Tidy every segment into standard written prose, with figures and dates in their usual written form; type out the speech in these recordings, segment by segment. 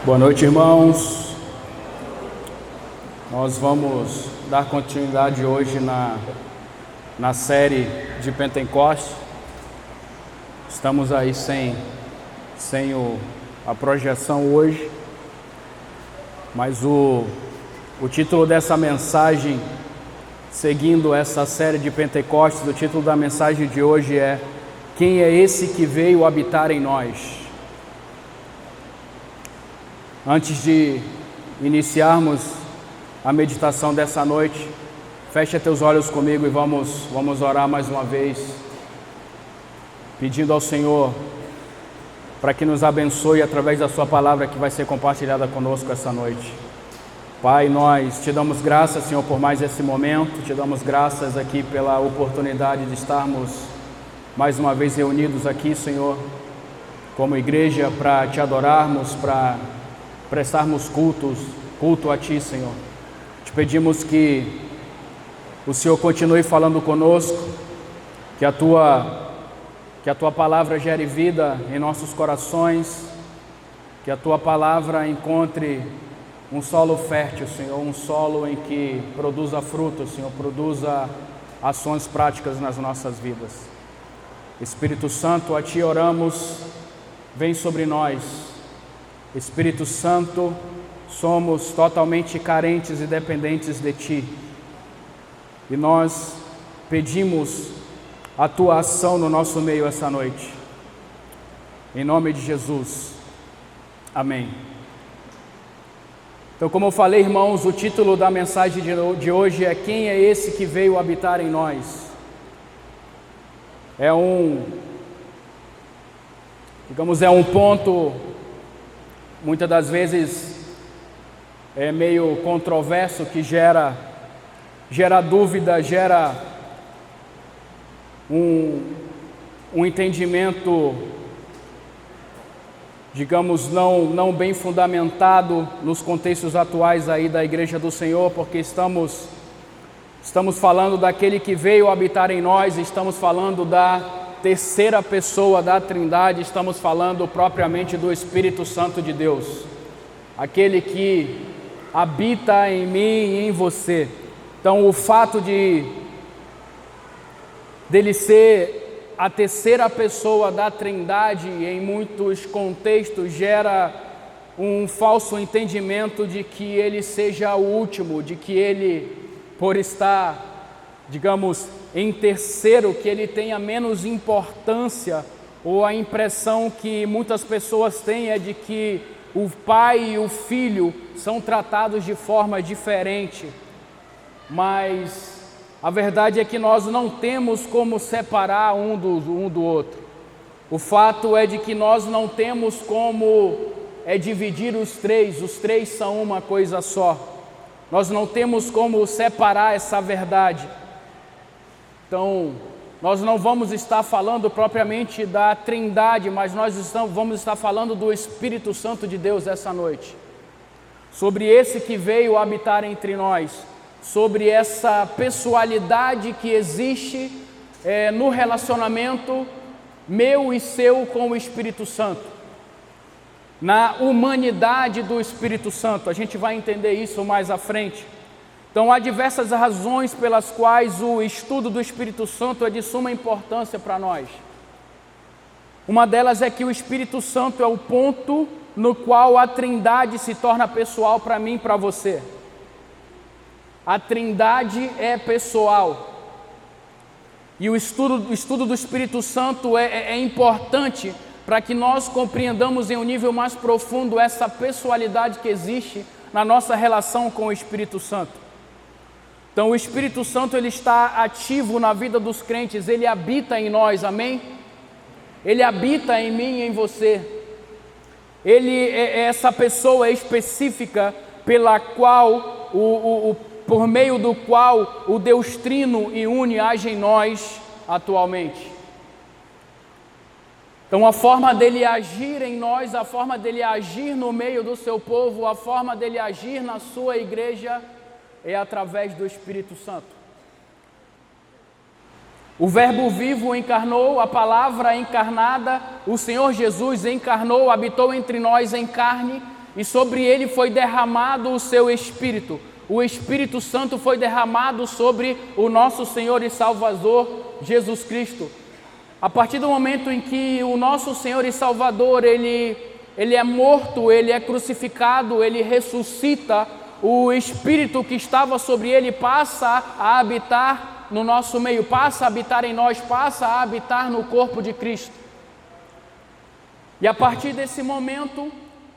Boa noite, irmãos. Nós vamos dar continuidade hoje na série de Pentecostes. Estamos aí sem a projeção hoje, mas o título dessa mensagem, seguindo essa série de Pentecostes, o título da mensagem de hoje é: Quem é esse que veio habitar em nós? Antes de iniciarmos a meditação dessa noite, fecha teus olhos comigo e vamos orar mais uma vez, pedindo ao Senhor para que nos abençoe através da sua palavra que vai ser compartilhada conosco essa noite. Pai, nós te damos graças, Senhor, por mais esse momento, te damos graças aqui pela oportunidade de estarmos mais uma vez reunidos aqui, Senhor, como igreja, para te adorarmos, para prestarmos culto a Ti, Senhor. Te pedimos que o Senhor continue falando conosco, que a Tua palavra gere vida em nossos corações, que a Tua palavra encontre um solo fértil, Senhor, um solo em que produza frutos, Senhor, produza ações práticas nas nossas vidas. Espírito Santo, a Ti oramos, vem sobre nós. Espírito Santo, somos totalmente carentes e dependentes de Ti. E nós pedimos a Tua ação no nosso meio essa noite. Em nome de Jesus. Amém. Então, como eu falei, irmãos, o título da mensagem de hoje é: Quem é esse que veio habitar em nós? É um ponto, muitas das vezes, é meio controverso, que gera dúvida, gera um entendimento, digamos, não bem fundamentado nos contextos atuais aí da Igreja do Senhor, porque estamos falando daquele que veio habitar em nós, estamos falando da terceira pessoa da Trindade, estamos falando propriamente do Espírito Santo de Deus, aquele que habita em mim e em você. Então, o fato dele ser a terceira pessoa da Trindade, em muitos contextos, gera um falso entendimento de que ele seja o último, de que ele, por estar, digamos, em terceiro, que ele tenha menos importância, ou a impressão que muitas pessoas têm é de que o pai e o filho são tratados de forma diferente. Mas a verdade é que nós não temos como separar um do outro. O fato é de que nós não temos como dividir os três são uma coisa só. Nós não temos como separar essa verdade. Então, nós não vamos estar falando propriamente da Trindade, mas vamos estar falando do Espírito Santo de Deus essa noite. Sobre esse que veio habitar entre nós, sobre essa pessoalidade que existe no relacionamento meu e seu com o Espírito Santo. Na humanidade do Espírito Santo, a gente vai entender isso mais à frente. Então, há diversas razões pelas quais o estudo do Espírito Santo é de suma importância para nós. Uma delas é que o Espírito Santo é o ponto no qual a Trindade se torna pessoal para mim e para você. A Trindade é pessoal. E o estudo do Espírito Santo é importante para que nós compreendamos em um nível mais profundo essa pessoalidade que existe na nossa relação com o Espírito Santo. Então, o Espírito Santo, ele está ativo na vida dos crentes, ele habita em nós, amém? Ele habita em mim e em você. Ele é essa pessoa específica pela qual, por meio do qual o Deus Trino e Une age em nós atualmente. Então, a forma dele agir em nós, a forma dele agir no meio do seu povo, a forma dele agir na sua igreja é através do Espírito Santo. O Verbo vivo encarnou, a palavra encarnada, o Senhor Jesus encarnou, habitou entre nós em carne, e sobre ele foi derramado o seu Espírito. O Espírito Santo foi derramado sobre o nosso Senhor e Salvador Jesus Cristo. A partir do momento em que o nosso Senhor e Salvador, ele é morto, ele é crucificado, ele ressuscita, o Espírito que estava sobre ele passa a habitar no nosso meio, passa a habitar em nós, passa a habitar no corpo de Cristo. E a partir desse momento,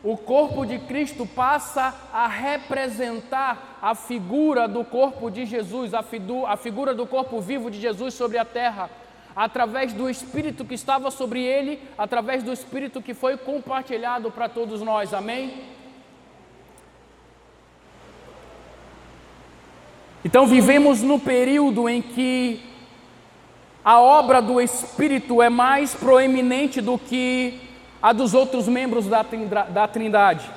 o corpo de Cristo passa a representar a figura do corpo de Jesus, a figura do corpo vivo de Jesus sobre a terra, através do Espírito que estava sobre ele, através do Espírito que foi compartilhado para todos nós, amém? Então vivemos no período em que a obra do Espírito é mais proeminente do que a dos outros membros da Trindade.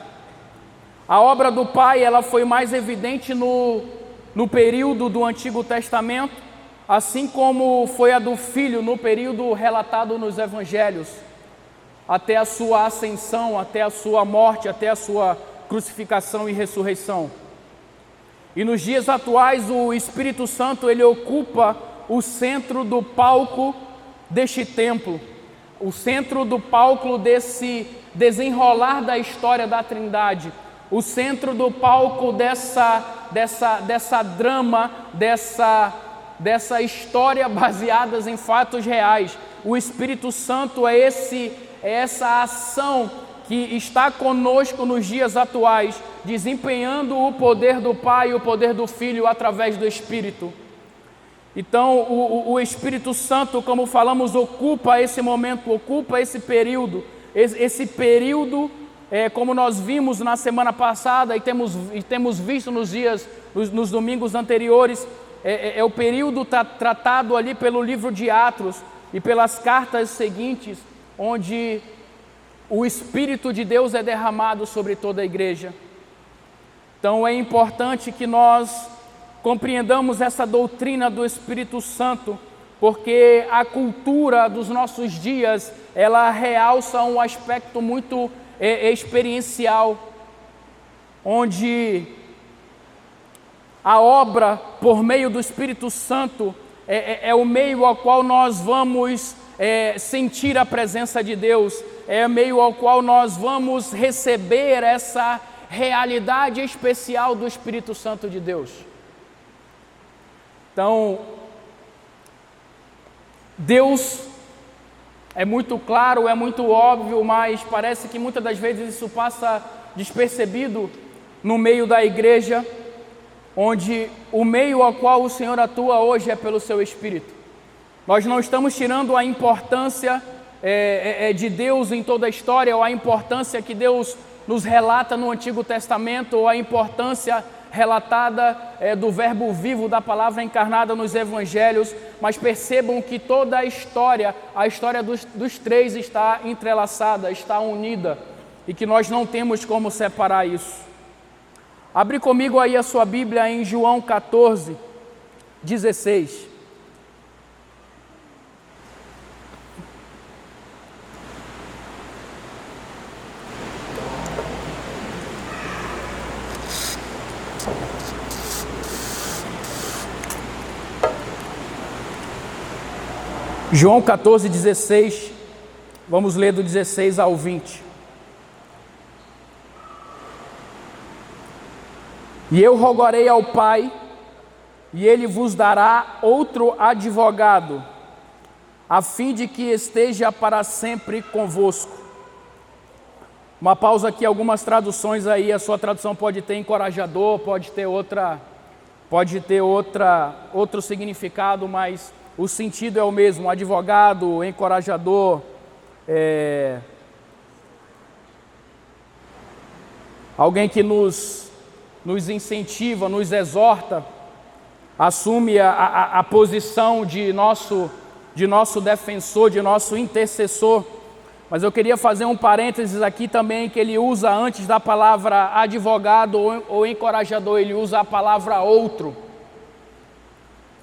A obra do Pai, ela foi mais evidente no período do Antigo Testamento, assim como foi a do Filho no período relatado nos Evangelhos, até a sua ascensão, até a sua morte, até a sua crucificação e ressurreição. E nos dias atuais, o Espírito Santo, ele ocupa o centro do palco deste templo, o centro do palco desse desenrolar da história da Trindade, o centro do palco dessa drama, dessa história baseadas em fatos reais. O Espírito Santo é essa ação que está conosco nos dias atuais, desempenhando o poder do Pai e o poder do Filho através do Espírito. Então, o Espírito Santo, como falamos, ocupa esse momento, ocupa esse período, como nós vimos na semana passada e temos visto nos domingos anteriores, é o período tratado ali pelo livro de Atos e pelas cartas seguintes, onde o Espírito de Deus é derramado sobre toda a igreja. Então é importante que nós compreendamos essa doutrina do Espírito Santo, porque a cultura dos nossos dias, ela realça um aspecto muito experiencial, onde a obra por meio do Espírito Santo é o meio ao qual nós vamos sentir a presença de Deus, é o meio ao qual nós vamos receber essa realidade especial do Espírito Santo de Deus. Então, Deus é muito claro, é muito óbvio, mas parece que muitas das vezes isso passa despercebido no meio da igreja, onde o meio ao qual o Senhor atua hoje é pelo seu Espírito. Nós não estamos tirando a importância de Deus em toda a história, ou a importância que Deus nos relata no Antigo Testamento, ou a importância relatada do verbo vivo, da palavra encarnada nos Evangelhos, mas percebam que toda a história dos três está entrelaçada, está unida, e que nós não temos como separar isso. Abre comigo aí a sua Bíblia em João 14, 16. João 14, 16, vamos ler do 16 ao 20. E eu rogarei ao Pai, e Ele vos dará outro advogado, a fim de que esteja para sempre convosco. Uma pausa aqui, algumas traduções aí, a sua tradução pode ter encorajador, pode ter outro significado, mas o sentido é o mesmo, advogado, encorajador, alguém que nos incentiva, nos exorta, assume a posição de nosso defensor, de nosso intercessor. Mas eu queria fazer um parênteses aqui também, que ele usa antes da palavra advogado ou encorajador, ele usa a palavra outro.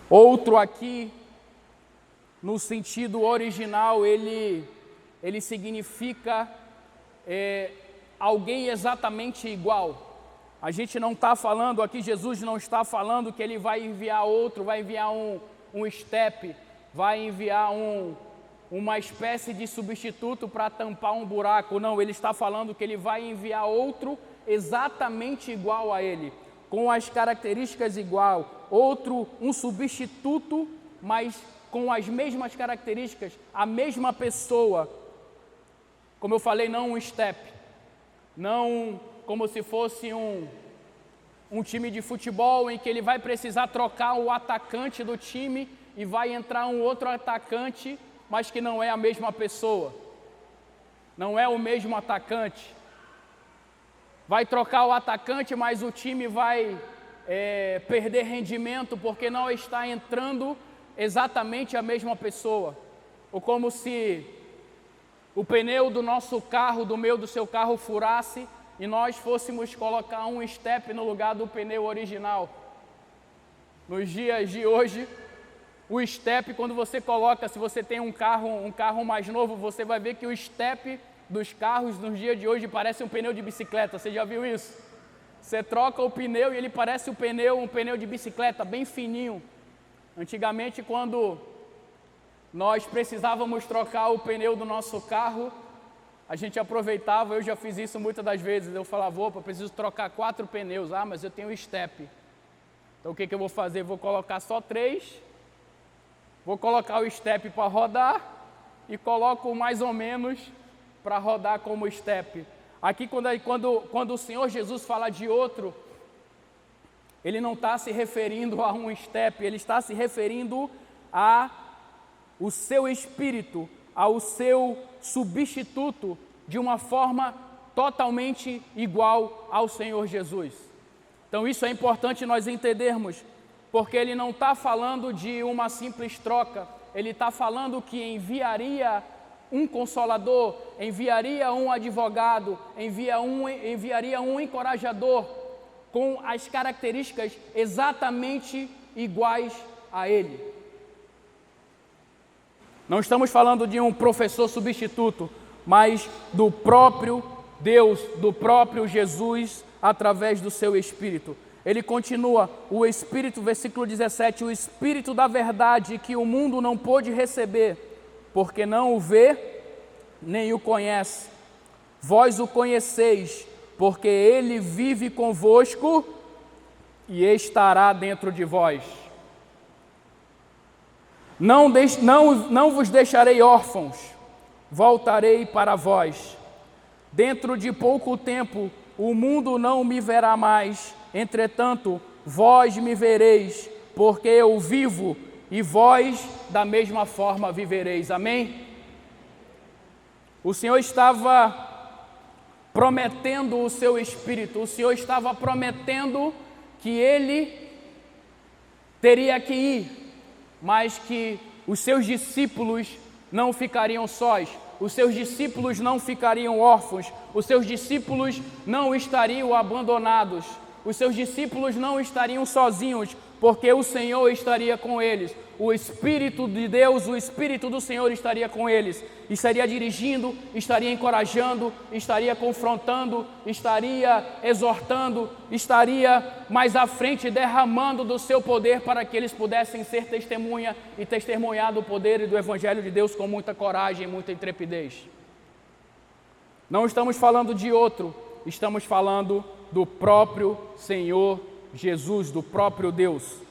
Outro aqui, no sentido original, ele significa alguém exatamente igual. A gente não está falando aqui, Jesus não está falando que ele vai enviar outro, vai enviar um estepe, vai enviar uma espécie de substituto para tampar um buraco. Não, ele está falando que ele vai enviar outro exatamente igual a ele, com as características igual, um substituto, mas com as mesmas características, a mesma pessoa. Como eu falei, não um step, não como se fosse um time de futebol em que ele vai precisar trocar o atacante do time e vai entrar um outro atacante, mas que não é a mesma pessoa, não é o mesmo atacante. Vai trocar o atacante, mas o time vai perder rendimento porque não está entrando exatamente a mesma pessoa. Ou como se o pneu do nosso carro, do seu carro furasse e nós fôssemos colocar um step no lugar do pneu original. Nos dias de hoje, o step, quando você coloca, se você tem um carro mais novo, você vai ver que o step dos carros nos dias de hoje parece um pneu de bicicleta. Você já viu isso? Você troca o pneu e ele parece um pneu de bicicleta, bem fininho. Antigamente, quando nós precisávamos trocar o pneu do nosso carro, a gente aproveitava, eu já fiz isso muitas das vezes, eu falava, opa, preciso trocar 4 pneus, mas eu tenho step. Então o que eu vou fazer? Vou colocar só 3, vou colocar o step para rodar e coloco mais ou menos para rodar como step. Aqui quando o Senhor Jesus fala de outro, ele não está se referindo a um step, ele está se referindo ao seu espírito, ao seu substituto, de uma forma totalmente igual ao Senhor Jesus. Então isso é importante nós entendermos, porque ele não está falando de uma simples troca, ele está falando que enviaria um consolador, enviaria um advogado, enviaria um encorajador com as características exatamente iguais a ele. Não estamos falando de um professor substituto, mas do próprio Deus, do próprio Jesus, através do seu Espírito. Ele continua, o Espírito, versículo 17, o Espírito da verdade que o mundo não pôde receber, porque não o vê, nem o conhece. Vós o conheceis, porque ele vive convosco e estará dentro de vós. Não vos deixarei órfãos, voltarei para vós. Dentro de pouco tempo, o mundo não me verá mais, entretanto, vós me vereis, porque eu vivo, e vós da mesma forma vivereis. Amém? O Senhor estava prometendo o seu Espírito, o Senhor estava prometendo que Ele teria que ir, mas que os seus discípulos não ficariam sós, os seus discípulos não ficariam órfãos, os seus discípulos não estariam abandonados, os seus discípulos não estariam sozinhos, porque o Senhor estaria com eles. O Espírito de Deus, o Espírito do Senhor estaria com eles, estaria dirigindo, estaria encorajando, estaria confrontando, estaria exortando, estaria mais à frente derramando do seu poder para que eles pudessem ser testemunha e testemunhar do poder e do Evangelho de Deus com muita coragem e muita intrepidez. Não estamos falando de outro, estamos falando do próprio Senhor Jesus, do próprio Deus.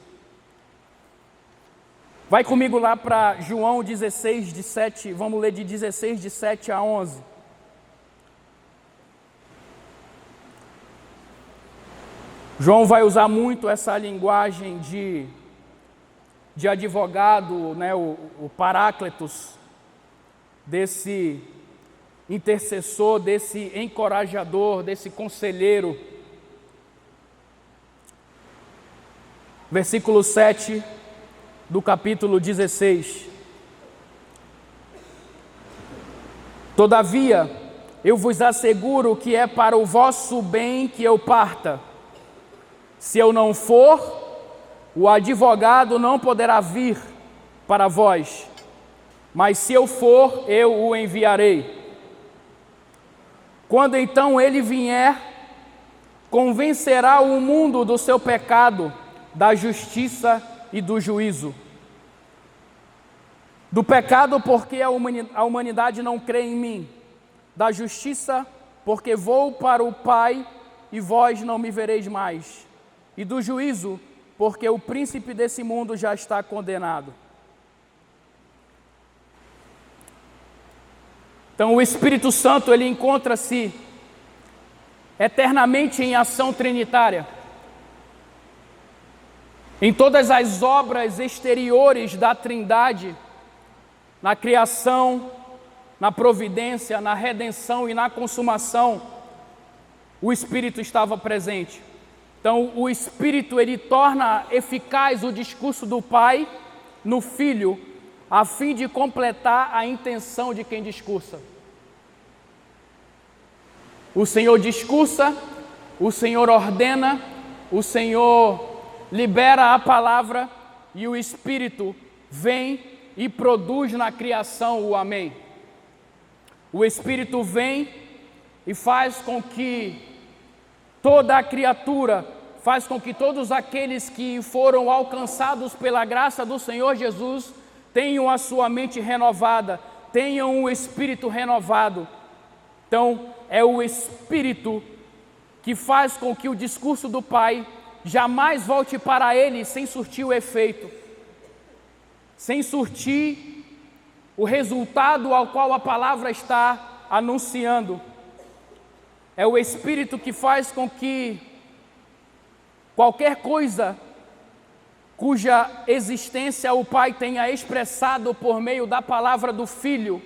Vai comigo lá para João 16, de 7, vamos ler de 16, de 7 a 11. João vai usar muito essa linguagem de advogado, né, o parácletos, desse intercessor, desse encorajador, desse conselheiro. Versículo 7 do capítulo 16. Todavia, eu vos asseguro que é para o vosso bem que eu parta. Se eu não for, o advogado não poderá vir para vós, mas se eu for, eu o enviarei. Quando então ele vier, convencerá o mundo do seu pecado, da justiça e do juízo. Do pecado, porque a humanidade não crê em mim. Da justiça, porque vou para o Pai e vós não me vereis mais. E do juízo, porque o príncipe desse mundo já está condenado. Então o Espírito Santo, ele encontra-se eternamente em ação trinitária. Em todas as obras exteriores da Trindade, na criação, na providência, na redenção e na consumação, o Espírito estava presente. Então o Espírito, ele torna eficaz o discurso do Pai no Filho, a fim de completar a intenção de quem discursa. O Senhor discursa, o Senhor ordena, o Senhor libera a palavra e o Espírito vem e produz na criação o amém. O Espírito vem e faz com que toda a criatura, faz com que todos aqueles que foram alcançados pela graça do Senhor Jesus tenham a sua mente renovada, tenham o espírito renovado. Então, é o Espírito que faz com que o discurso do Pai jamais volte para ele sem surtir o efeito, sem surtir o resultado ao qual a palavra está anunciando. É o Espírito que faz com que qualquer coisa cuja existência o Pai tenha expressado por meio da palavra do Filho,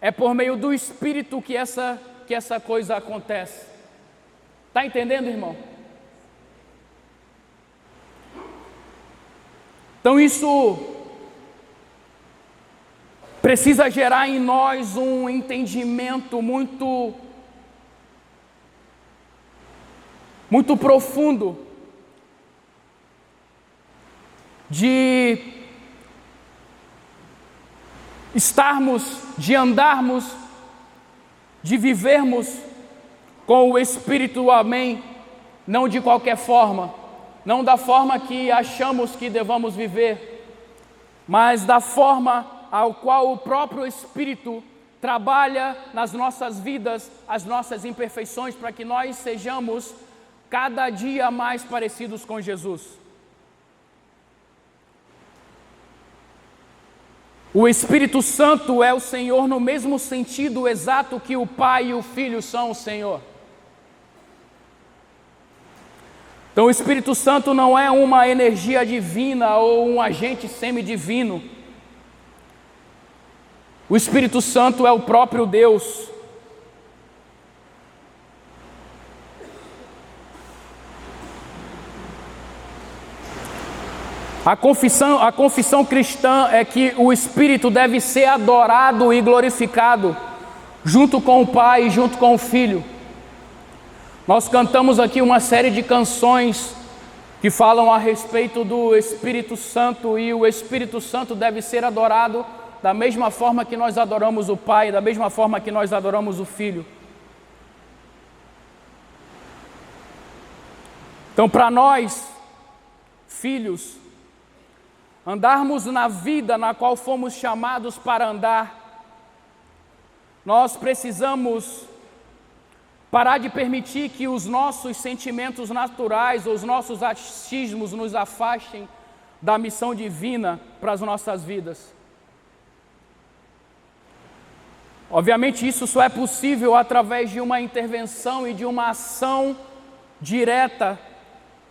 é por meio do Espírito que essa coisa acontece. Está entendendo, irmão? Então isso precisa gerar em nós um entendimento muito profundo de estarmos, de andarmos, de vivermos com o Espírito, amém, não de qualquer forma, não da forma que achamos que devamos viver, mas da forma ao qual o próprio Espírito trabalha nas nossas vidas, as nossas imperfeições, para que nós sejamos cada dia mais parecidos com Jesus. O Espírito Santo é o Senhor no mesmo sentido exato que o Pai e o Filho são o Senhor. Então o Espírito Santo não é uma energia divina ou um agente semidivino. O Espírito Santo é o próprio Deus. A confissão cristã é que o Espírito deve ser adorado e glorificado, junto com o Pai e junto com o Filho. Nós cantamos aqui uma série de canções que falam a respeito do Espírito Santo, e o Espírito Santo deve ser adorado da mesma forma que nós adoramos o Pai, da mesma forma que nós adoramos o Filho. Então, para nós, filhos, andarmos na vida na qual fomos chamados para andar, nós precisamos parar de permitir que os nossos sentimentos naturais ou os nossos achismos nos afastem da missão divina para as nossas vidas. Obviamente isso só é possível através de uma intervenção e de uma ação direta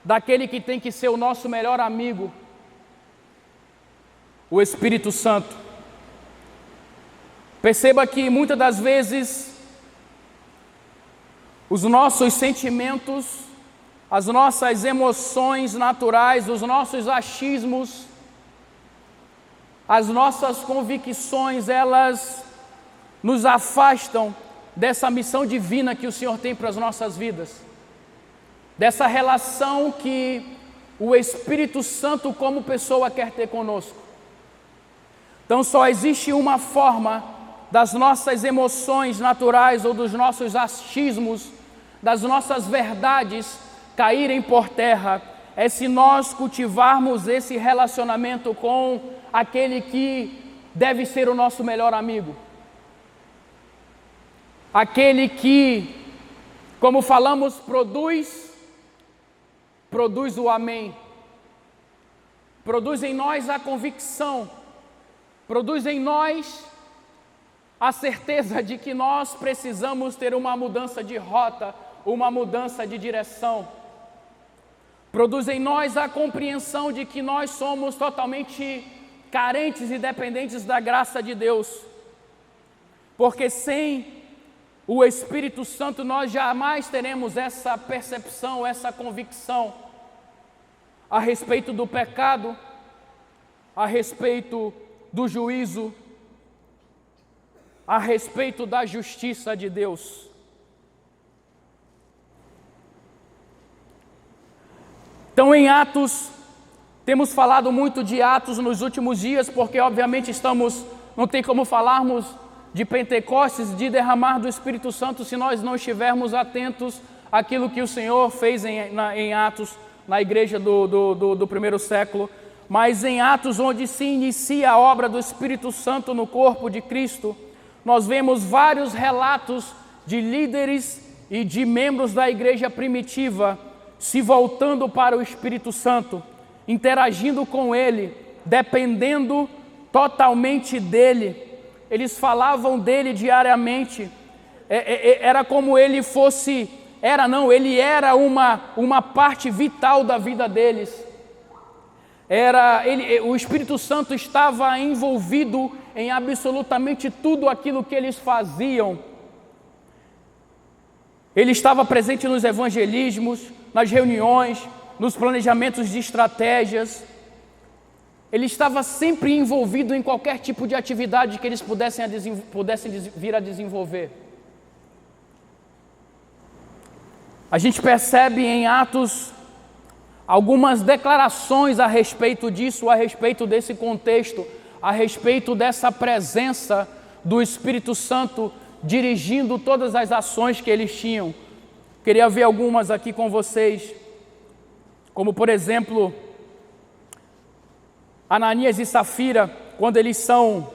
daquele que tem que ser o nosso melhor amigo, o Espírito Santo. Perceba que muitas das vezes os nossos sentimentos, as nossas emoções naturais, os nossos achismos, as nossas convicções, elas nos afastam dessa missão divina que o Senhor tem para as nossas vidas, dessa relação que o Espírito Santo como pessoa quer ter conosco. Então só existe uma forma das nossas emoções naturais ou dos nossos achismos, das nossas verdades caírem por terra, é se nós cultivarmos esse relacionamento com aquele que deve ser o nosso melhor amigo. Aquele que, como falamos, produz o amém. Produz em nós a convicção, produz em nós a certeza de que nós precisamos ter uma mudança de rota, uma mudança de direção. Produz em nós a compreensão de que nós somos totalmente carentes e dependentes da graça de Deus. Porque sem o Espírito Santo nós jamais teremos essa percepção, essa convicção a respeito do pecado, a respeito do juízo, a respeito da justiça de Deus. Então, em Atos, temos falado muito de Atos nos últimos dias, porque obviamente não tem como falarmos de Pentecostes, de derramar do Espírito Santo, se nós não estivermos atentos àquilo que o Senhor fez em Atos, na igreja do primeiro século. Mas em Atos, onde se inicia a obra do Espírito Santo no corpo de Cristo, nós vemos vários relatos de líderes e de membros da igreja primitiva se voltando para o Espírito Santo, interagindo com Ele, dependendo totalmente dEle. Eles falavam dEle diariamente. Era como Ele fosse... Ele era uma parte vital da vida deles. O Espírito Santo estava envolvido em absolutamente tudo aquilo que eles faziam. Ele estava presente nos evangelismos, nas reuniões, nos planejamentos de estratégias. Ele estava sempre envolvido em qualquer tipo de atividade que eles pudessem vir a desenvolver. A gente percebe em Atos algumas declarações a respeito disso, a respeito desse contexto, a respeito dessa presença do Espírito Santo dirigindo todas as ações que eles tinham. Queria ver algumas aqui com vocês, como por exemplo, Ananias e Safira, quando eles são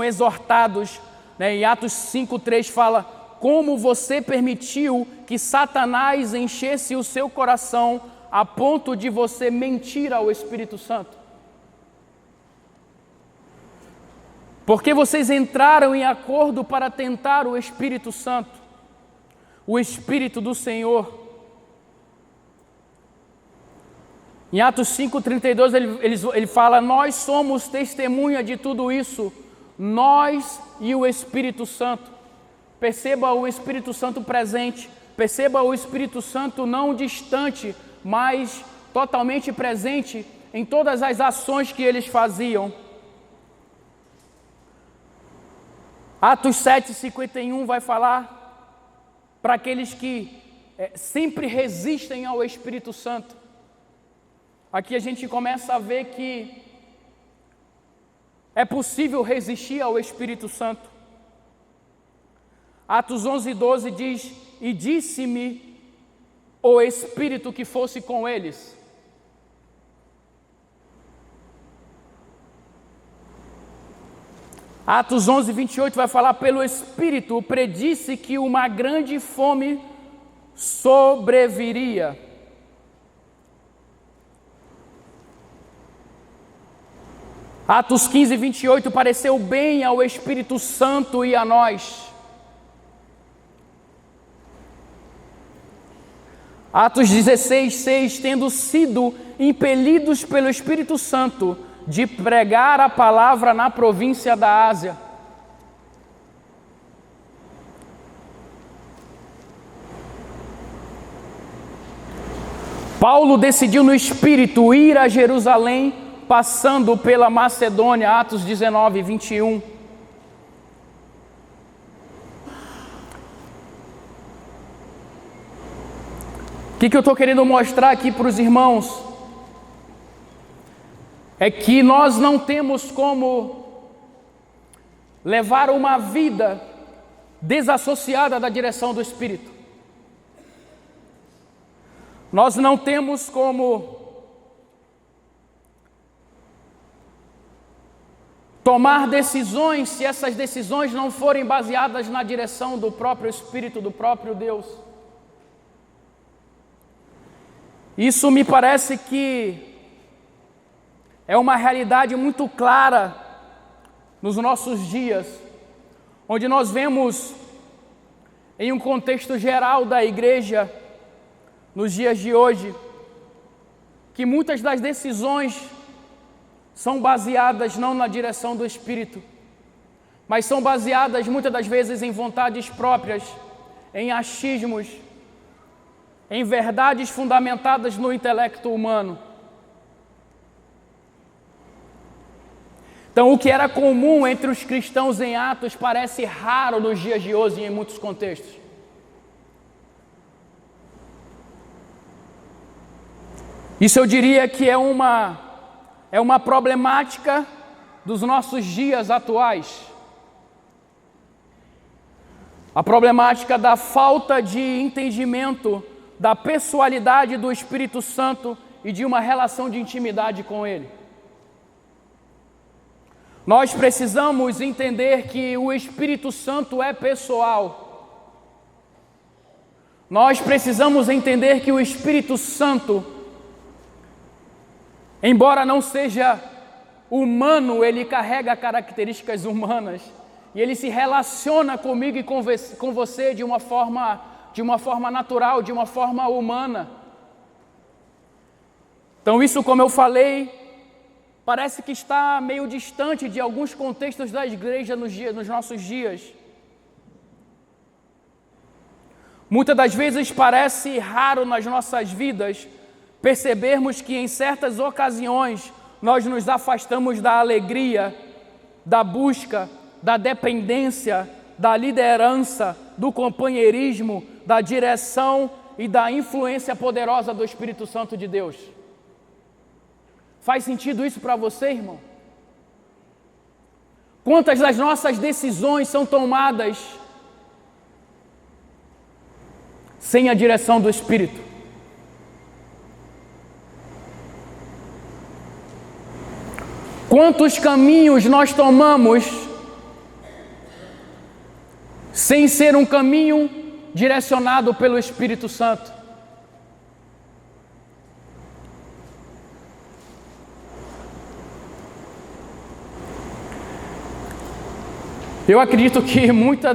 exortados, em Atos 5:3 fala: como você permitiu que Satanás enchesse o seu coração a ponto de você mentir ao Espírito Santo? Porque vocês entraram em acordo para tentar o Espírito Santo, o Espírito do Senhor. Em Atos 5:32 ele fala: nós somos testemunha de tudo isso, nós e o Espírito Santo. Perceba o Espírito Santo presente, perceba o Espírito Santo não distante, mas totalmente presente em todas as ações que eles faziam. Atos 7:51 vai falar para aqueles que sempre resistem ao Espírito Santo. Aqui a gente começa a ver que é possível resistir ao Espírito Santo. Atos 11:12 diz: e disse-me o Espírito que fosse com eles. Atos 11:28 vai falar: pelo Espírito predisse que uma grande fome sobreviria. Atos 15:28 pareceu bem ao Espírito Santo e a nós. Atos 16:6, tendo sido impelidos pelo Espírito Santo de pregar a palavra na província da Ásia. Paulo decidiu no Espírito ir a Jerusalém, passando pela Macedônia, Atos 19:21. O que eu estou querendo mostrar aqui para os irmãos? é que nós não temos como levar uma vida desassociada da direção do Espírito. Nós não temos como tomar decisões se essas decisões não forem baseadas na direção do próprio Espírito, do próprio Deus. Isso me parece que é uma realidade muito clara nos nossos dias, onde nós vemos em um contexto geral da igreja, nos dias de hoje, que muitas das decisões são baseadas não na direção do Espírito, mas são baseadas muitas das vezes em vontades próprias, em achismos, em verdades fundamentadas no intelecto humano. Então, o que era comum entre os cristãos em Atos parece raro nos dias de hoje em muitos contextos. Isso eu diria que é uma problemática dos nossos dias atuais. A problemática da falta de entendimento da pessoalidade do Espírito Santo e de uma relação de intimidade com Ele. Nós precisamos entender que o Espírito Santo é pessoal. Nós precisamos entender que o Espírito Santo, embora não seja humano, ele carrega características humanas e ele se relaciona comigo e com você de uma forma natural, de uma forma humana. Então isso, como eu falei, parece que está meio distante de alguns contextos da igreja nos nossos dias. Muitas das vezes parece raro nas nossas vidas percebermos que em certas ocasiões nós nos afastamos da alegria, da busca, da dependência, da liderança, do companheirismo, da direção e da influência poderosa do Espírito Santo de Deus. Faz sentido isso para você, irmão? Quantas das nossas decisões são tomadas sem a direção do Espírito? Quantos caminhos nós tomamos sem ser um caminho direcionado pelo Espírito Santo? Eu acredito que muitos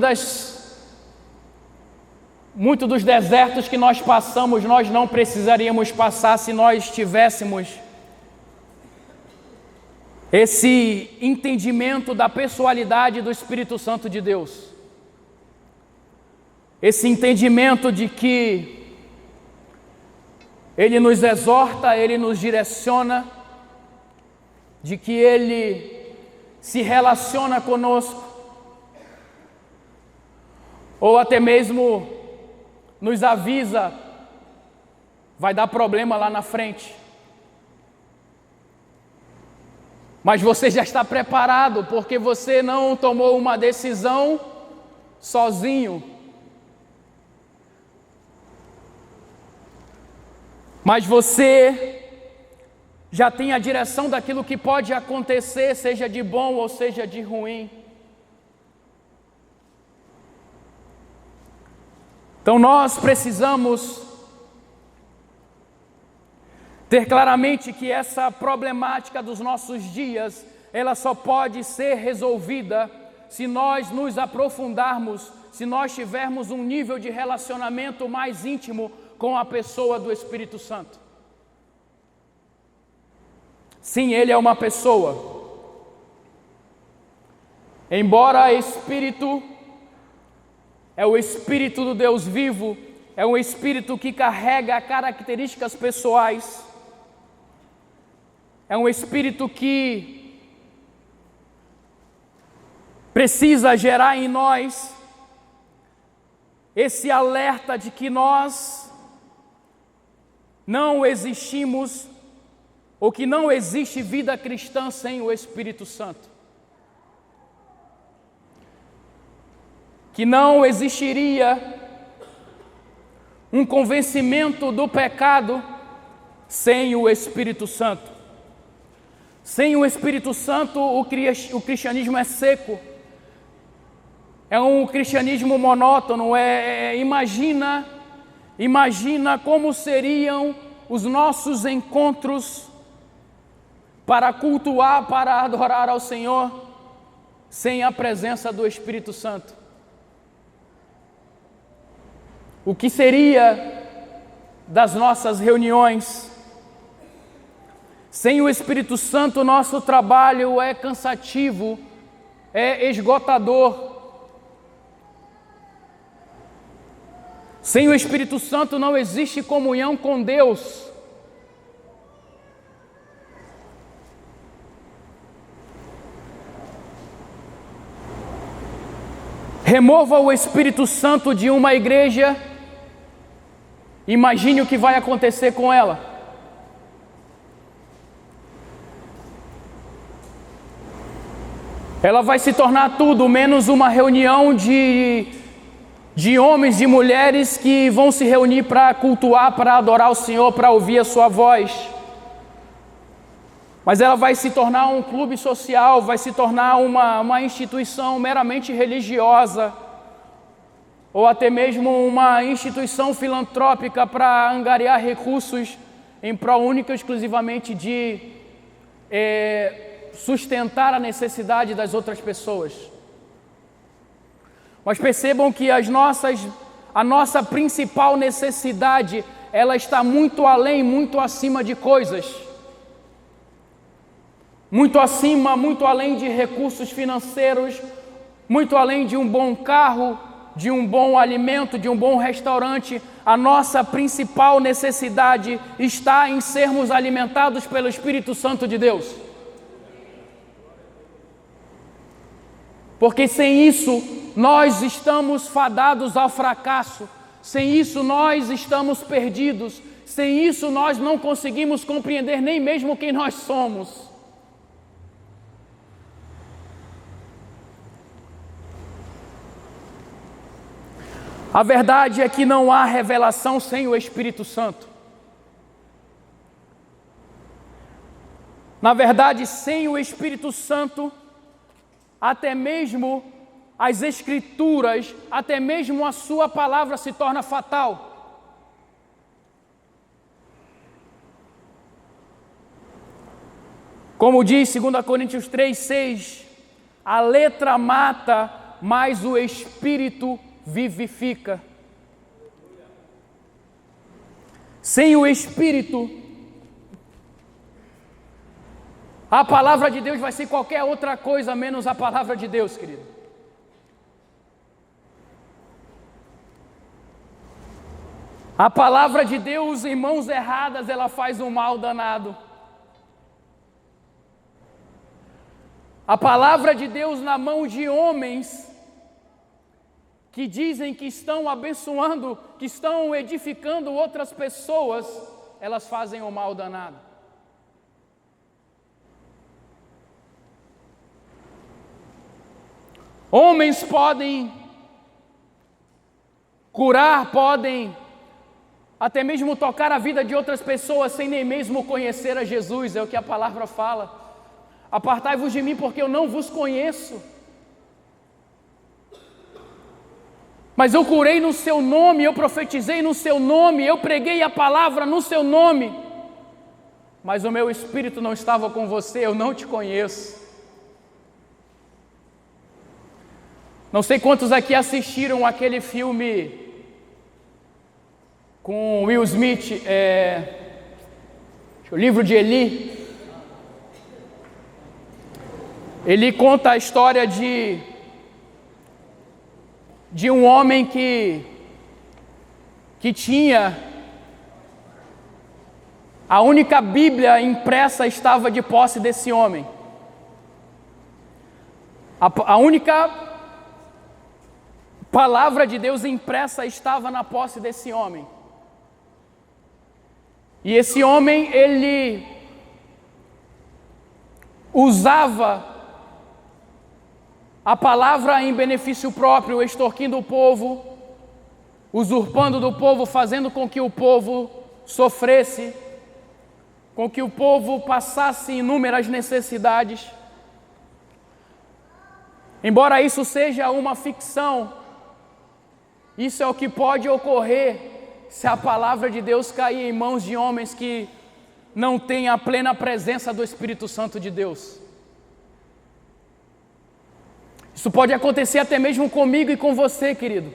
dos desertos que nós passamos, nós não precisaríamos passar se nós tivéssemos esse entendimento da pessoalidade do Espírito Santo de Deus. Esse entendimento de que Ele nos exorta, Ele nos direciona, de que Ele se relaciona conosco, ou até mesmo nos avisa, vai dar problema lá na frente. Mas você já está preparado, porque você não tomou uma decisão sozinho. Mas você já tem a direção daquilo que pode acontecer, seja de bom ou seja de ruim. Então nós precisamos ter claramente que essa problemática dos nossos dias, ela só pode ser resolvida se nós nos aprofundarmos, se nós tivermos um nível de relacionamento mais íntimo com a pessoa do Espírito Santo. Sim, Ele é uma pessoa. Embora Espírito é o Espírito do Deus vivo, é um Espírito que carrega características pessoais, é um Espírito que precisa gerar em nós esse alerta de que nós não existimos ou que não existe vida cristã sem o Espírito Santo. Que não existiria um convencimento do pecado sem o Espírito Santo. Sem o Espírito Santo, o cristianismo é seco. É um cristianismo monótono. Imagina como seriam os nossos encontros para cultuar, para adorar ao Senhor, sem a presença do Espírito Santo. O que seria das nossas reuniões? Sem o Espírito Santo, nosso trabalho é cansativo, é esgotador. Sem o Espírito Santo não existe comunhão com Deus. Remova o Espírito Santo de uma igreja, imagine o que vai acontecer com ela. Ela vai se tornar tudo menos uma reunião de homens e mulheres que vão se reunir para cultuar, para adorar o Senhor, para ouvir a sua voz. Mas ela vai se tornar um clube social, vai se tornar uma instituição meramente religiosa, ou até mesmo uma instituição filantrópica para angariar recursos em prol única e exclusivamente de sustentar a necessidade das outras pessoas. Mas percebam que a nossa principal necessidade, ela está muito além, muito acima de coisas. Muito acima, muito além de recursos financeiros, muito além de um bom carro, de um bom alimento, de um bom restaurante. A nossa principal necessidade está em sermos alimentados pelo Espírito Santo de Deus. Porque sem isso, nós estamos fadados ao fracasso. Sem isso, nós estamos perdidos. Sem isso, nós não conseguimos compreender nem mesmo quem nós somos. A verdade é que não há revelação sem o Espírito Santo. Na verdade, sem o Espírito Santo, até mesmo as Escrituras, até mesmo a sua palavra se torna fatal. Como diz 2 Coríntios 3:6, a letra mata, mas o Espírito vivifica. Sem o Espírito, a palavra de Deus vai ser qualquer outra coisa menos a palavra de Deus, querido. A palavra de Deus em mãos erradas, ela faz um mal danado. A palavra de Deus na mão de homens que dizem que estão abençoando, que estão edificando outras pessoas, elas fazem um mal danado. Homens podem curar, podem até mesmo tocar a vida de outras pessoas sem nem mesmo conhecer a Jesus, é o que a palavra fala. Apartai-vos de mim porque eu não vos conheço. Mas eu curei no seu nome, eu profetizei no seu nome, eu preguei a palavra no seu nome. Mas o meu espírito não estava com você, eu não te conheço. Não sei quantos aqui assistiram aquele filme com Will Smith, o livro de Eli. Ele conta a história de um homem que tinha a única Bíblia impressa estava de posse desse homem. A única palavra de Deus impressa estava na posse desse homem. E esse homem, usava a palavra em benefício próprio, extorquindo o povo, usurpando do povo, fazendo com que o povo sofresse, com que o povo passasse inúmeras necessidades. Embora isso seja uma ficção, isso é o que pode ocorrer se a palavra de Deus cair em mãos de homens que não têm a plena presença do Espírito Santo de Deus. Isso pode acontecer até mesmo comigo e com você, querido.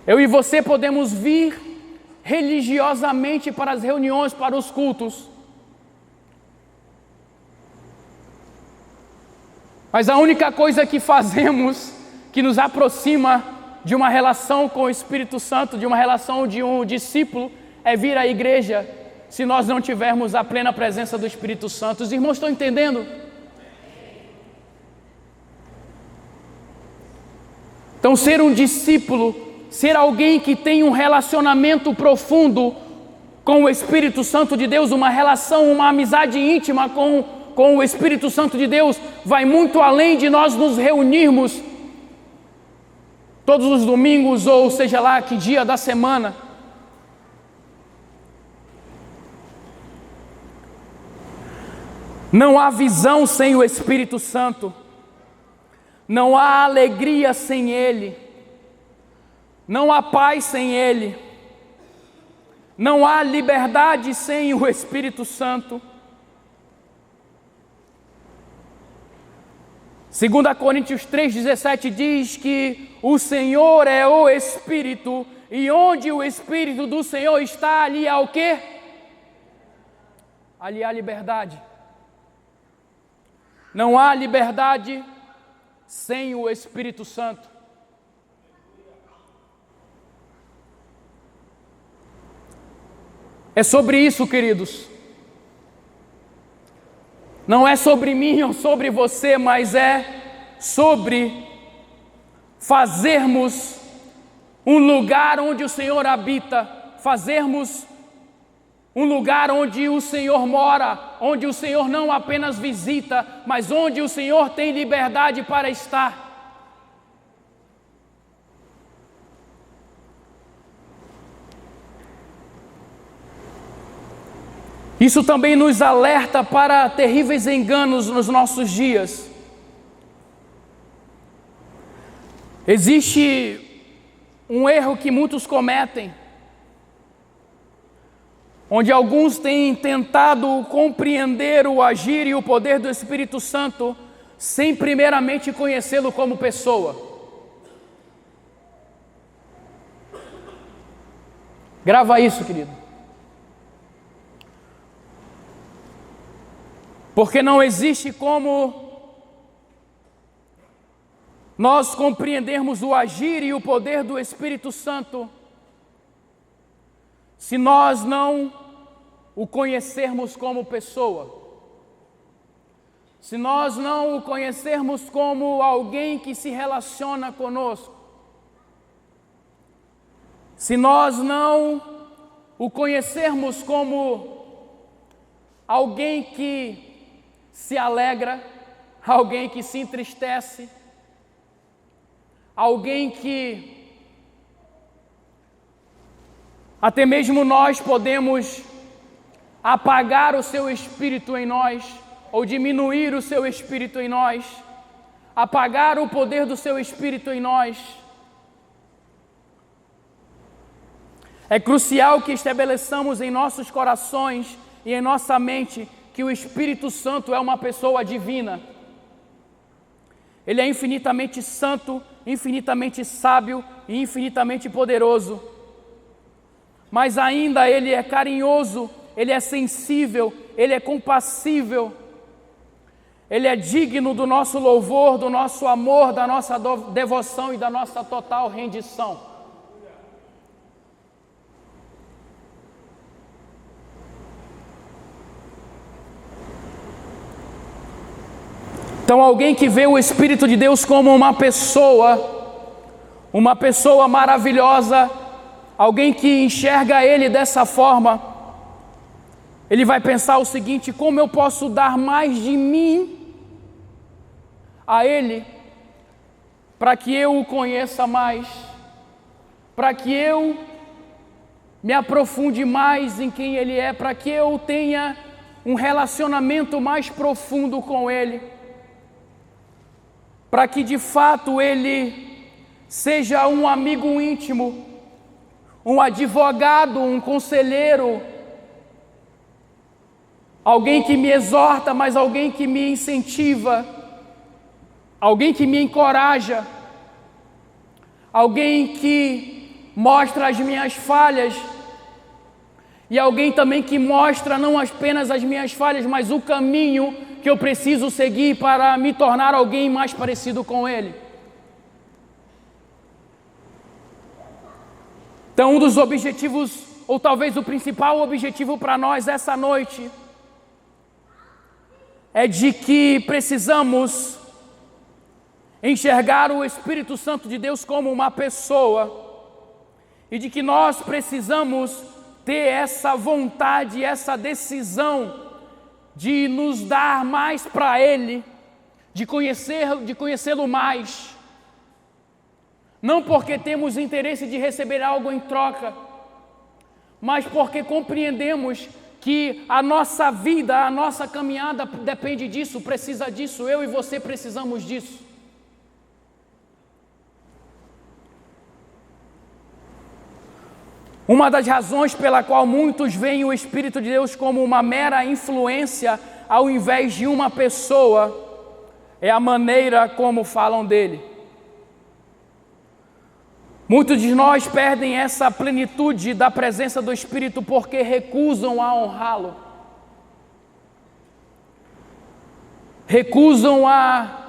Eu e você podemos vir religiosamente para as reuniões, para os cultos, mas a única coisa que fazemos que nos aproxima de uma relação com o Espírito Santo, de uma relação de um discípulo, é vir à igreja, se nós não tivermos a plena presença do Espírito Santo. Os irmãos estão entendendo? Então, ser um discípulo, ser alguém que tem um relacionamento profundo com o Espírito Santo de Deus, uma relação, uma amizade íntima com o Espírito Santo de Deus, vai muito além de nós nos reunirmos todos os domingos, ou seja lá que dia da semana. Não há visão sem o Espírito Santo, não há alegria sem Ele, não há paz sem Ele, não há liberdade sem o Espírito Santo. 2 Coríntios 3,17 diz que o Senhor é o Espírito, e onde o Espírito do Senhor está, ali há o quê? Ali há liberdade. Não há liberdade sem o Espírito Santo. É sobre isso, queridos. Não é sobre mim ou sobre você, mas é sobre fazermos um lugar onde o Senhor habita, fazermos um lugar onde o Senhor mora, onde o Senhor não apenas visita, mas onde o Senhor tem liberdade para estar. Isso também nos alerta para terríveis enganos nos nossos dias. Existe um erro que muitos cometem, onde alguns têm tentado compreender o agir e o poder do Espírito Santo sem primeiramente conhecê-lo como pessoa. Grava isso, querido. Porque não existe como nós compreendermos o agir e o poder do Espírito Santo se nós não o conhecermos como pessoa, se nós não o conhecermos como alguém que se relaciona conosco, se nós não o conhecermos como alguém que se alegra, alguém que se entristece, alguém que até mesmo nós podemos apagar o seu espírito em nós, ou diminuir o seu espírito em nós, apagar o poder do seu espírito em nós. É crucial que estabeleçamos em nossos corações e em nossa mente que o Espírito Santo é uma pessoa divina. Ele é infinitamente santo, infinitamente sábio e infinitamente poderoso. Mas ainda Ele é carinhoso, Ele é sensível, Ele é compassível. Ele é digno do nosso louvor, do nosso amor, da nossa devoção e da nossa total rendição. Então, alguém que vê o Espírito de Deus como uma pessoa maravilhosa, alguém que enxerga Ele dessa forma, ele vai pensar o seguinte: como eu posso dar mais de mim a Ele, para que eu o conheça mais, para que eu me aprofunde mais em quem Ele é, para que eu tenha um relacionamento mais profundo com Ele, para que de fato Ele seja um amigo íntimo, um advogado, um conselheiro, alguém que me exorta, mas alguém que me incentiva, alguém que me encoraja, alguém que mostra as minhas falhas e alguém também que mostra não apenas as minhas falhas, mas o caminho que eu preciso seguir para me tornar alguém mais parecido com Ele. Então, um dos objetivos, ou talvez o principal objetivo para nós essa noite, é de que precisamos enxergar o Espírito Santo de Deus como uma pessoa e de que nós precisamos ter essa vontade, essa decisão de nos dar mais para Ele, de conhecê-lo mais, não porque temos interesse de receber algo em troca, mas porque compreendemos que a nossa vida, a nossa caminhada depende disso, precisa disso, eu e você precisamos disso. Uma das razões pela qual muitos veem o Espírito de Deus como uma mera influência ao invés de uma pessoa é a maneira como falam dele. Muitos de nós perdem essa plenitude da presença do Espírito porque recusam a honrá-lo. Recusam a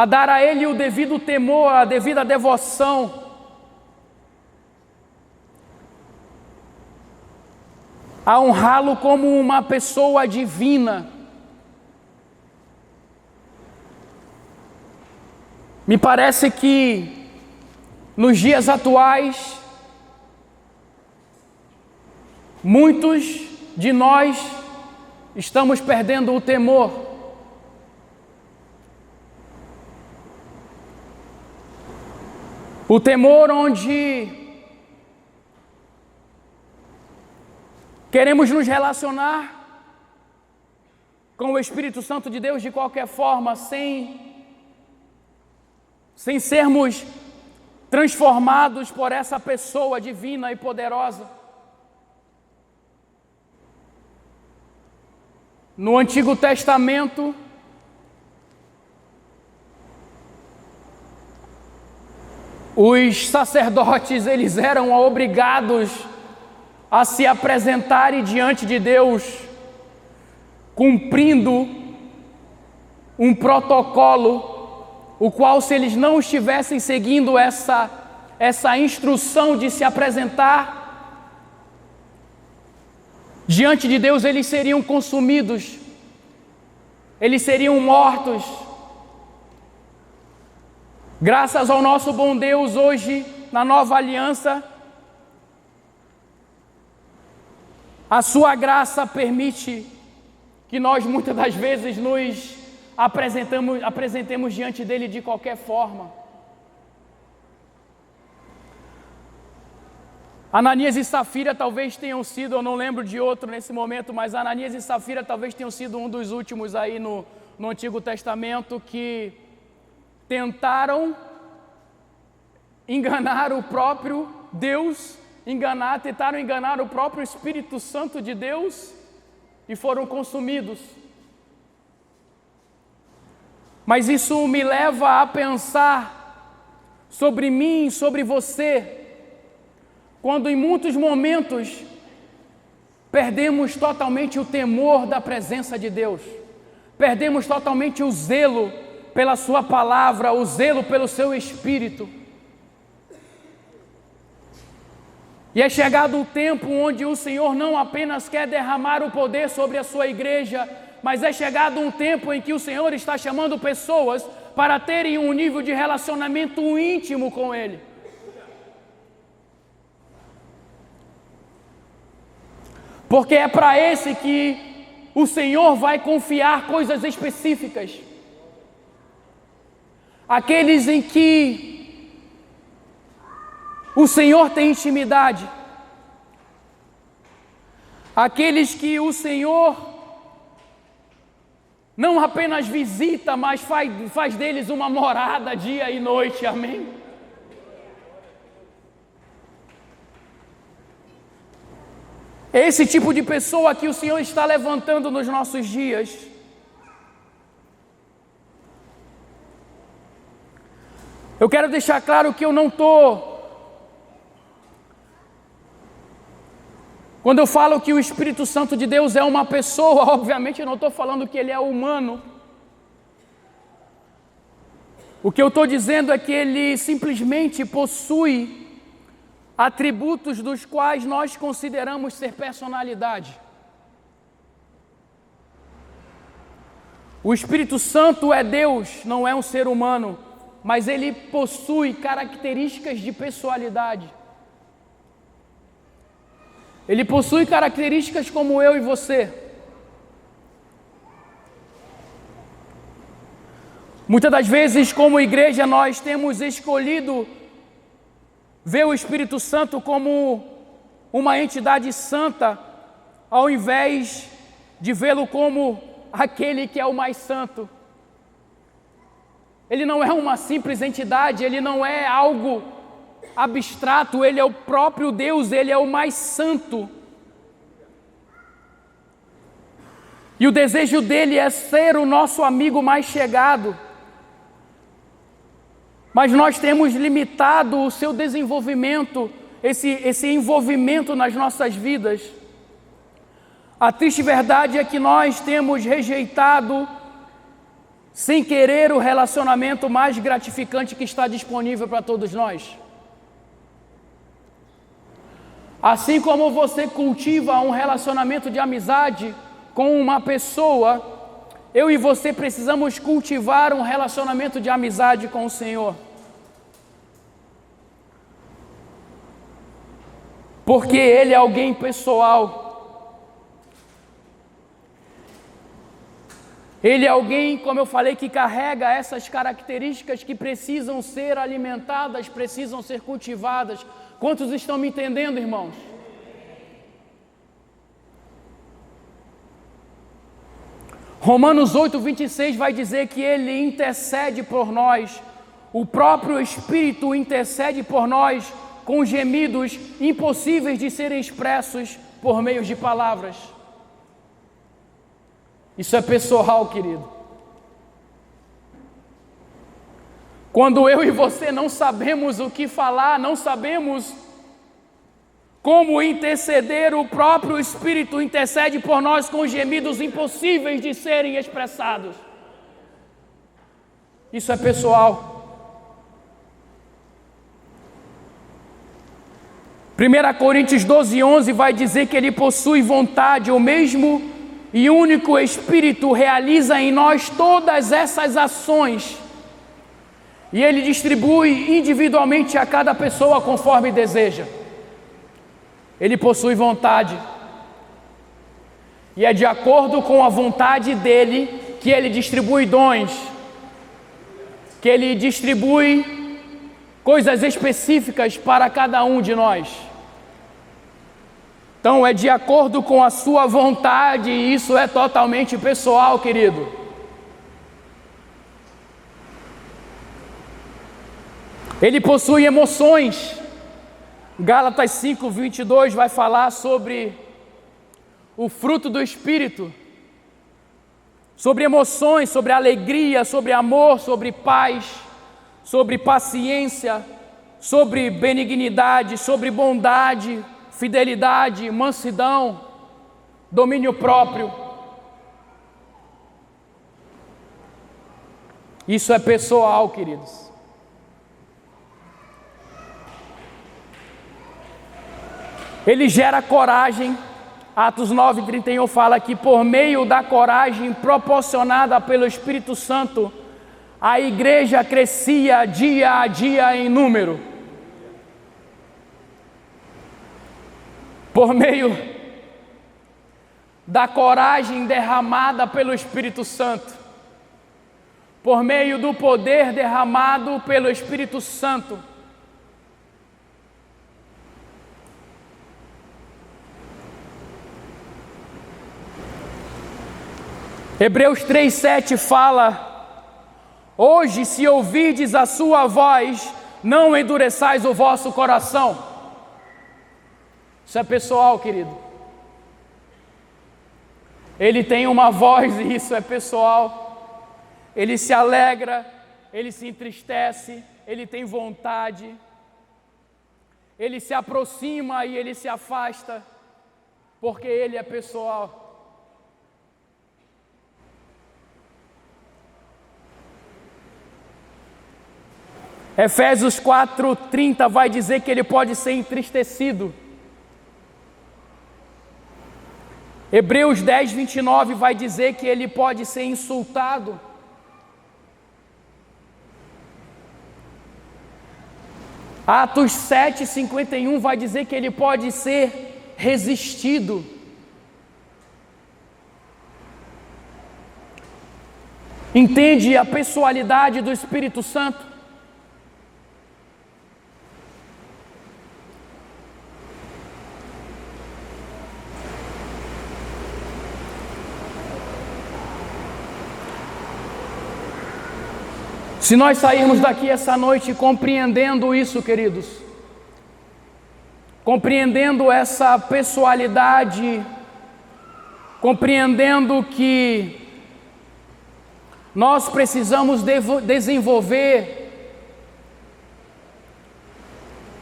dar a Ele o devido temor, a devida devoção. A honrá-lo como uma pessoa divina. Me parece que nos dias atuais, muitos de nós estamos perdendo o temor. O temor onde queremos nos relacionar com o Espírito Santo de Deus de qualquer forma, sem sermos transformados por essa pessoa divina e poderosa. No Antigo Testamento, os sacerdotes, eles eram obrigados a se apresentarem diante de Deus, cumprindo um protocolo, o qual, se eles não estivessem seguindo essa instrução de se apresentar diante de Deus, eles seriam consumidos, eles seriam mortos. Graças ao nosso bom Deus, hoje, na nova aliança, a sua graça permite que nós muitas das vezes nos apresentemos diante dele de qualquer forma. Ananias e Safira talvez tenham sido, eu não lembro de outro nesse momento, mas Ananias e Safira talvez tenham sido um dos últimos aí no Antigo Testamento que tentaram enganar o próprio Deus, tentaram enganar o próprio Espírito Santo de Deus e foram consumidos. Mas isso me leva a pensar sobre mim, sobre você, quando em muitos momentos perdemos totalmente o temor da presença de Deus, perdemos totalmente o zelo pela sua palavra, o zelo pelo seu Espírito. E é chegado o tempo onde o Senhor não apenas quer derramar o poder sobre a sua igreja, mas é chegado um tempo em que o Senhor está chamando pessoas para terem um nível de relacionamento íntimo com Ele. Porque é para esse que o Senhor vai confiar coisas específicas. Aqueles em que o Senhor tem intimidade. Aqueles que o Senhor não apenas visita, mas faz deles uma morada dia e noite, amém? É esse tipo de pessoa que o Senhor está levantando nos nossos dias. Eu quero deixar claro que eu não estou... Quando eu falo que o Espírito Santo de Deus é uma pessoa, obviamente eu não estou falando que ele é humano. O que eu estou dizendo é que ele simplesmente possui atributos dos quais nós consideramos ser personalidade. O Espírito Santo é Deus, não é um ser humano, mas ele possui características de pessoalidade. Ele possui características como eu e você. Muitas das vezes, como igreja, nós temos escolhido ver o Espírito Santo como uma entidade santa, ao invés de vê-lo como aquele que é o mais santo. Ele não é uma simples entidade, ele não é algo abstrato, ele é o próprio Deus, ele é o mais santo. E o desejo dele é ser o nosso amigo mais chegado. Mas nós temos limitado o seu desenvolvimento, esse envolvimento nas nossas vidas. A triste verdade é que nós temos rejeitado, sem querer, o relacionamento mais gratificante que está disponível para todos nós. Assim como você cultiva um relacionamento de amizade com uma pessoa, eu e você precisamos cultivar um relacionamento de amizade com o Senhor. Porque Ele é alguém pessoal. Ele é alguém, como eu falei, que carrega essas características que precisam ser alimentadas, precisam ser cultivadas. Quantos estão me entendendo, irmãos? Romanos 8:26 vai dizer que Ele intercede por nós, o próprio Espírito intercede por nós com gemidos impossíveis de serem expressos por meio de palavras. Isso é pessoal, querido. Quando eu e você não sabemos o que falar, não sabemos como interceder, o próprio Espírito intercede por nós com gemidos impossíveis de serem expressados. Isso é pessoal. 1 Coríntios 12:11 vai dizer que Ele possui vontade, o mesmo e único Espírito realiza em nós todas essas ações. E Ele distribui individualmente a cada pessoa conforme deseja. Ele possui vontade. E é de acordo com a vontade dEle que Ele distribui dons, que Ele distribui coisas específicas para cada um de nós. Então é de acordo com a sua vontade, e isso é totalmente pessoal, querido. Ele possui emoções. Gálatas 5:22 vai falar sobre o fruto do Espírito, sobre emoções, sobre alegria, sobre amor, sobre paz, sobre paciência, sobre benignidade, sobre bondade, fidelidade, mansidão, domínio próprio. Isso é pessoal, queridos. Ele gera coragem. Atos 9:31 fala que por meio da coragem proporcionada pelo Espírito Santo, a igreja crescia dia a dia em número. Por meio da coragem derramada pelo Espírito Santo, por meio do poder derramado pelo Espírito Santo. Hebreus 3:7 fala: hoje, se ouvirdes a sua voz, não endureçais o vosso coração. Isso é pessoal, querido. Ele tem uma voz e isso é pessoal. Ele se alegra, ele se entristece, ele tem vontade, ele se aproxima e ele se afasta, porque ele é pessoal. Efésios 4:30 vai dizer que ele pode ser entristecido. Hebreus 10:29 vai dizer que ele pode ser insultado. Atos 7:51 vai dizer que ele pode ser resistido. Entende a pessoalidade do Espírito Santo? Se nós sairmos daqui essa noite compreendendo isso, queridos, compreendendo essa pessoalidade, compreendendo que nós precisamos desenvolver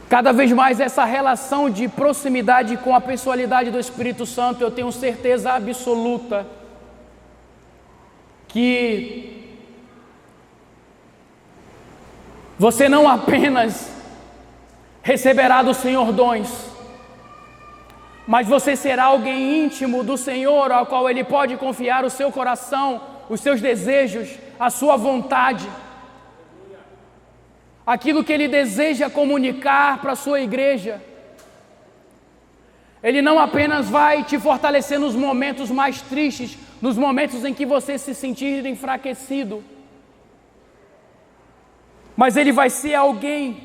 cada vez mais essa relação de proximidade com a pessoalidade do Espírito Santo, eu tenho certeza absoluta que você não apenas receberá do Senhor dons, mas você será alguém íntimo do Senhor, ao qual Ele pode confiar o seu coração, os seus desejos, a sua vontade, aquilo que Ele deseja comunicar para a sua igreja. Ele não apenas vai te fortalecer nos momentos mais tristes, nos momentos em que você se sentir enfraquecido, mas Ele vai ser alguém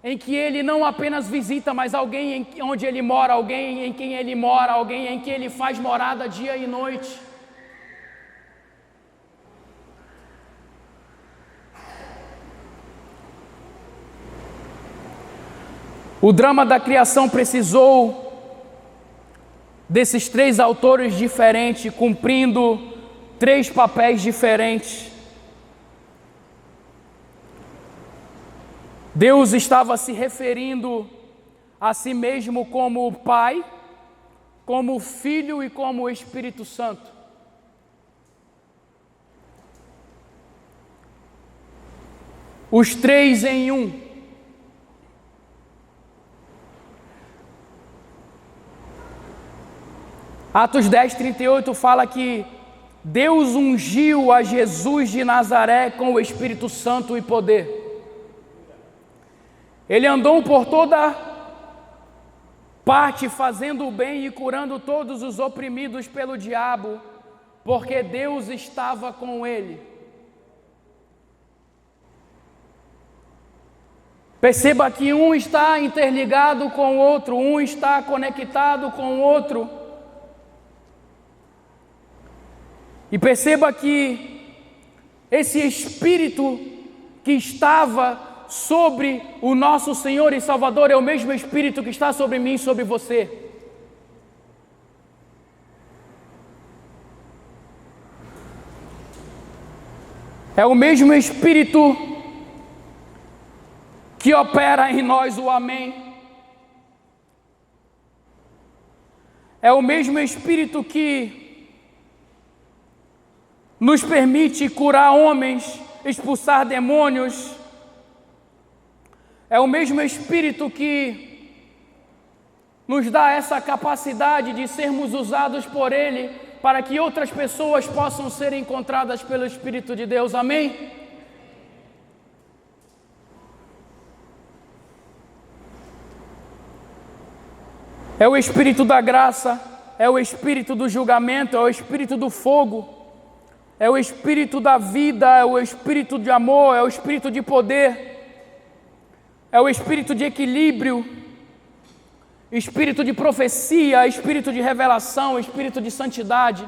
em que Ele não apenas visita, mas alguém onde Ele mora, alguém em quem Ele mora, alguém em que Ele faz morada dia e noite. O drama da criação precisou desses três autores diferentes, cumprindo três papéis diferentes. Deus estava se referindo a si mesmo como Pai, como Filho e como Espírito Santo. Os três em um. Atos 10:38 fala que Deus ungiu a Jesus de Nazaré com o Espírito Santo e poder. Ele andou por toda parte fazendo o bem e curando todos os oprimidos pelo diabo, porque Deus estava com ele. Perceba que um está interligado com o outro, um está conectado com o outro. E perceba que esse Espírito que estava sobre o nosso Senhor e Salvador é o mesmo Espírito que está sobre mim e sobre você. É o mesmo Espírito que opera em nós o Amém. É o mesmo Espírito que nos permite curar homens, expulsar demônios. É o mesmo Espírito que nos dá essa capacidade de sermos usados por Ele para que outras pessoas possam ser encontradas pelo Espírito de Deus. Amém? É o Espírito da graça, é o espírito do julgamento, é o espírito do fogo, é o espírito da vida, é o espírito de amor, é o espírito de poder, é o espírito de equilíbrio, espírito de profecia, espírito de revelação, espírito de santidade.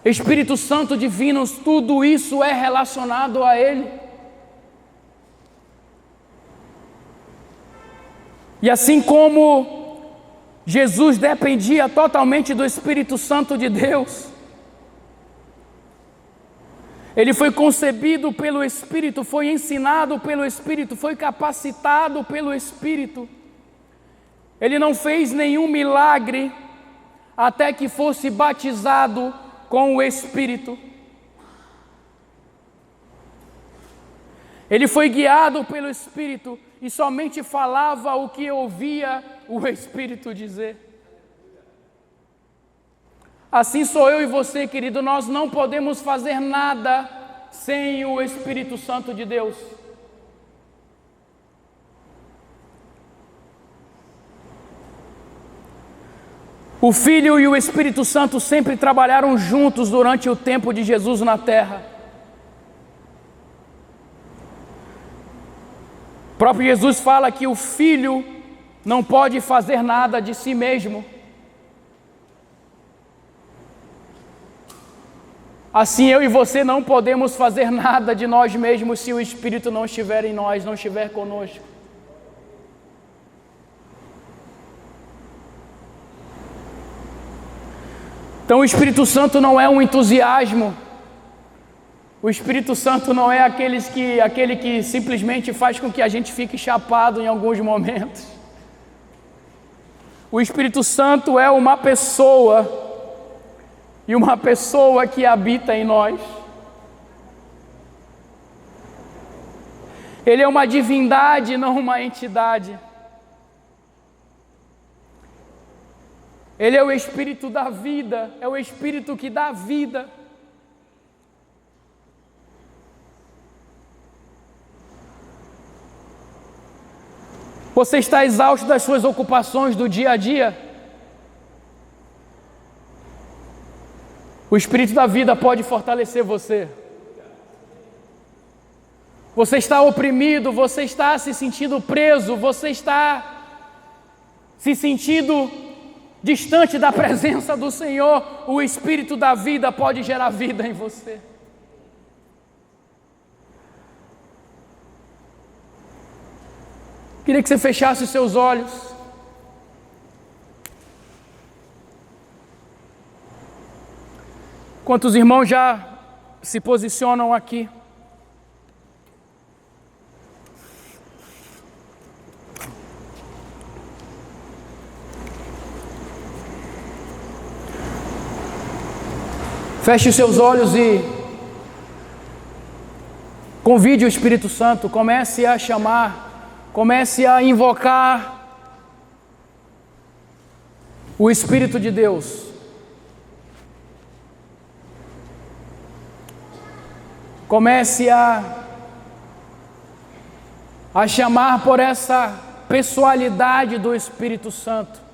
Espírito Santo divino, tudo isso é relacionado a Ele. E assim como Jesus dependia totalmente do Espírito Santo de Deus, Ele foi concebido pelo Espírito, foi ensinado pelo Espírito, foi capacitado pelo Espírito. Ele não fez nenhum milagre até que fosse batizado com o Espírito. Ele foi guiado pelo Espírito e somente falava o que ouvia o Espírito dizer. Assim sou eu e você, querido, nós não podemos fazer nada sem o Espírito Santo de Deus. O Filho e o Espírito Santo sempre trabalharam juntos durante o tempo de Jesus na terra. O próprio Jesus fala que o Filho não pode fazer nada de si mesmo. Assim eu e você não podemos fazer nada de nós mesmos se o Espírito não estiver em nós, não estiver conosco. Então o Espírito Santo não é um entusiasmo. O Espírito Santo não é aquele que simplesmente faz com que a gente fique chapado em alguns momentos. O Espírito Santo é uma pessoa, e uma pessoa que habita em nós. Ele é uma divindade, não uma entidade. Ele é o Espírito da vida, é o Espírito que dá vida. Você está exausto das suas ocupações do dia a dia? O Espírito da vida pode fortalecer você. Você está oprimido, você está se sentindo preso, você está se sentindo distante da presença do Senhor. O Espírito da vida pode gerar vida em você. Queria que você fechasse os seus olhos. Enquanto os irmãos já se posicionam aqui. Feche os seus olhos e convide o Espírito Santo, comece a chamar, comece a invocar o Espírito de Deus. Comece a chamar por essa pessoalidade do Espírito Santo.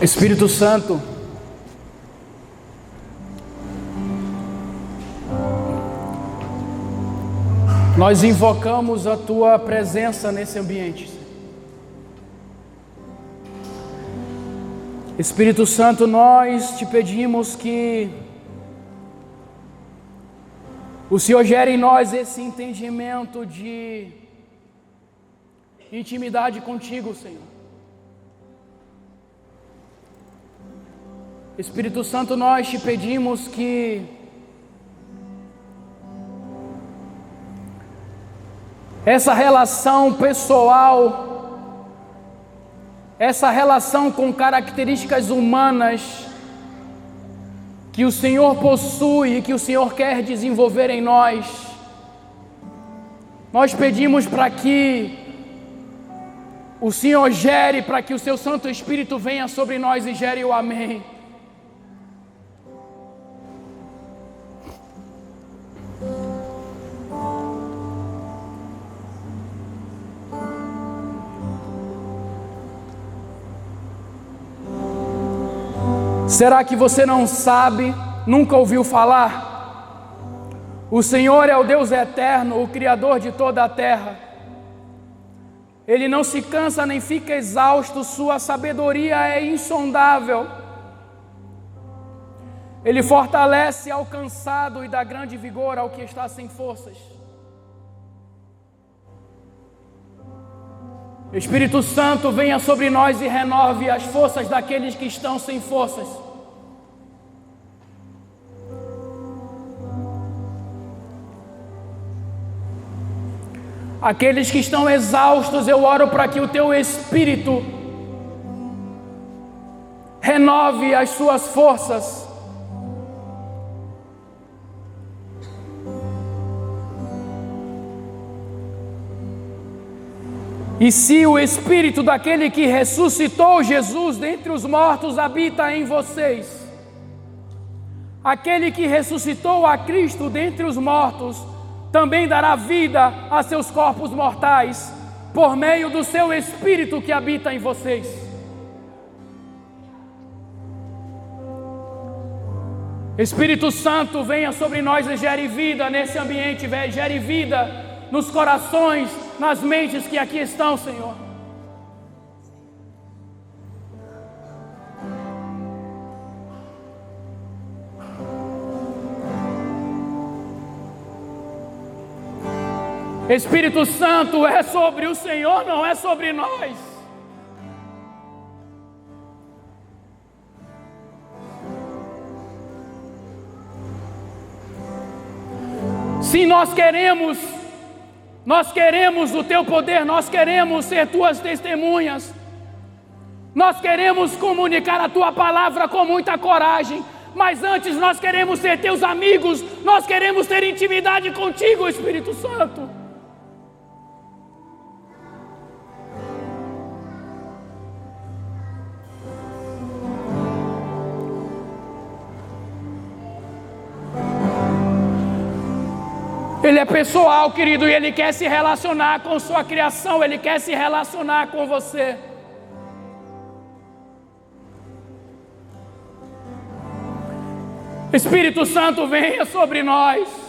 Espírito Santo, nós invocamos a Tua presença nesse ambiente. Espírito Santo, nós te pedimos que o Senhor gere em nós esse entendimento de intimidade contigo, Senhor. Espírito Santo, nós te pedimos que essa relação pessoal, essa relação com características humanas que o Senhor possui e que o Senhor quer desenvolver em nós, nós pedimos para que o Senhor gere, para que o Seu Santo Espírito venha sobre nós e gere o amém. Será que você não sabe, nunca ouviu falar? O Senhor é o Deus eterno, o Criador de toda a terra. Ele não se cansa nem fica exausto, sua sabedoria é insondável. Ele fortalece ao cansado e dá grande vigor ao que está sem forças. Espírito Santo, venha sobre nós e renove as forças daqueles que estão sem forças. Aqueles que estão exaustos, eu oro para que o Teu Espírito renove as suas forças. E se o Espírito daquele que ressuscitou Jesus dentre os mortos habita em vocês, aquele que ressuscitou a Cristo dentre os mortos também dará vida a seus corpos mortais, por meio do seu Espírito que habita em vocês. Espírito Santo, venha sobre nós e gere vida nesse ambiente, gere vida nos corações, nas mentes que aqui estão, Senhor. Espírito Santo, é sobre o Senhor, não é sobre nós. Sim, nós queremos o Teu poder, nós queremos ser Tuas testemunhas, nós queremos comunicar a Tua palavra com muita coragem, mas antes nós queremos ser Teus amigos, nós queremos ter intimidade contigo, Espírito Santo. Ele é pessoal, querido, e Ele quer se relacionar com sua criação, Ele quer se relacionar com você. Espírito Santo, venha sobre nós.